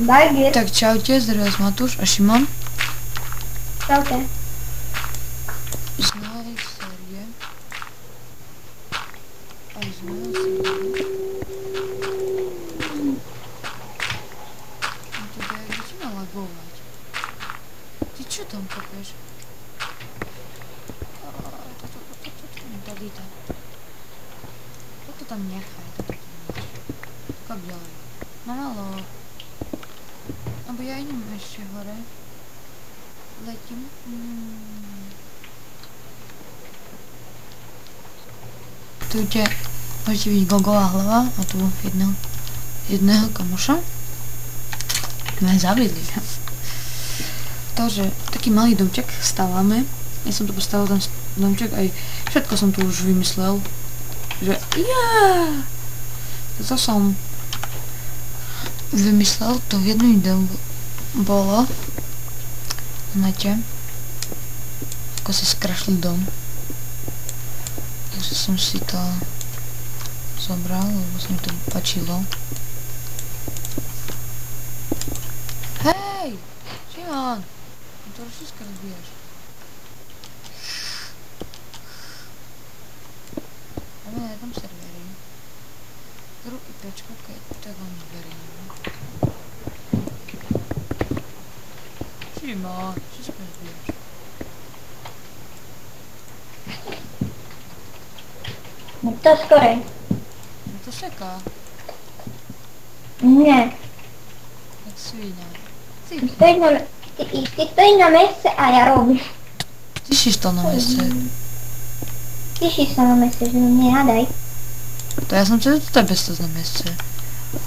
Bagir. Tak čaute, zdravím vás Matúš a Šimon. Čaute. Z novej série. Aj z novej série. No teda, jak začína lagovať. Ty čo tam kopeš? Tady to. Toto tam nechaj, toto tam nechaj. Kop ďalej. No halo. Lebo ja idem ešte hore. Letím. Tu môžete vidieť Gogová hlava a tu jedného kamoša. My zaviedli. Takže taký malý domček stávame. Ja som tu postavil ten domček, aj všetko som tu už vymyslel. Že to som vymyslel, to v jednom videu bolo na nete, ako sa skrašli dom. Takže som si to zobral, lebo sa mi to páčilo. Hej! Šimon! To všetko rozbíjaš. Máme na jednom serveri, ktorú IPčku, tak vám vyberiem. Šimon, všetko rozbíjaš. No to skorej. No to seká. Nie. Jak svíňa. Ty stojí na mese a ja robím. Ty si stal na mese. Tyši sa na mese, že nehádaj. To ja som celý to tebe stal na mese.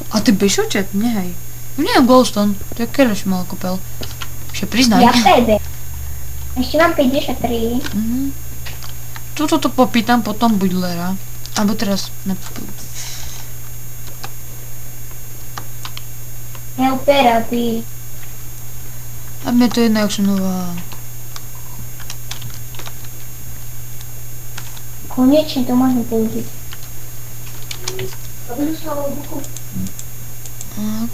A ty bešočet? Nehej. Nemám Glowstone. To je keľo mal kúpel. Ešte priznaj. Ja tebe. Ešte mám 53. Tuto to popýtam potom Budlera. Alebo teraz Helpera, ty. A mne to jedna Auctionová. Konečne to môžeme použiť. Tak.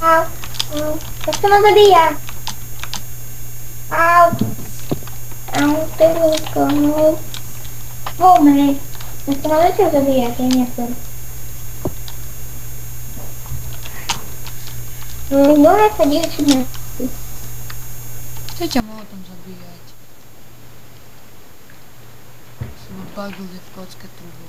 Au. To ma zabíja. Au. Au, telúko. Pomri. To ma začal zabíjať, ja nechcem. Mnohé sa dievčine. Čo ťa mohol tam zabíjať? Som odbagil v kocke trubu.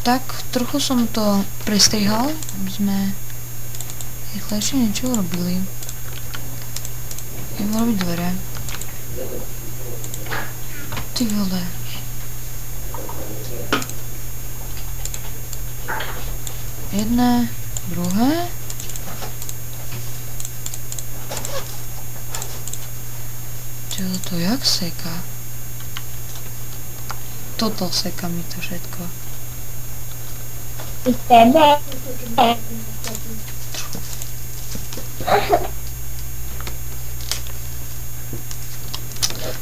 Tak, trochu som to prestrihal, aby sme rýchlejšie niečo urobili. Idem robiť dvere. Ty vole. Jedné, druhé. Čo to jak seká? Toto seká mi to všetko. I tebe.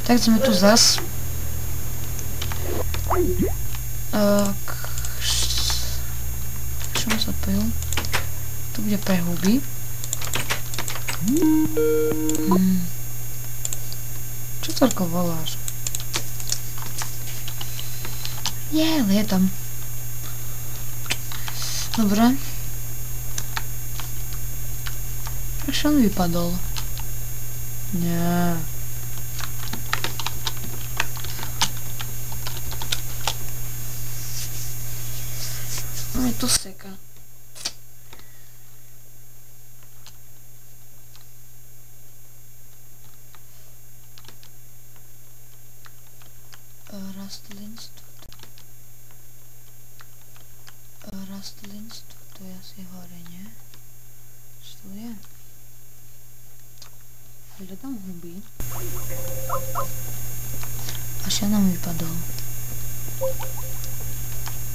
Tak sme tu zas. Čo sa odpojil? Tu bude pre huby. Čo toľko voláš? Lietam. Dobre. Prečo on vypadol? Nie. Mne to seká. Rastlinstvo, to je asi hore, nie? Čo to je? Hľadám huby. Až ja nám vypadol.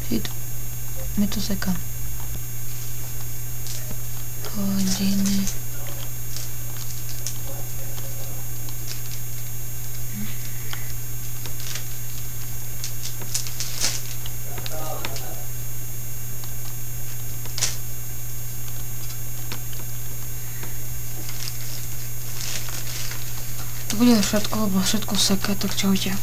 Shit. Mi to seká. Hodiny. To bude všetko, lebo všetko seká, tak čaute.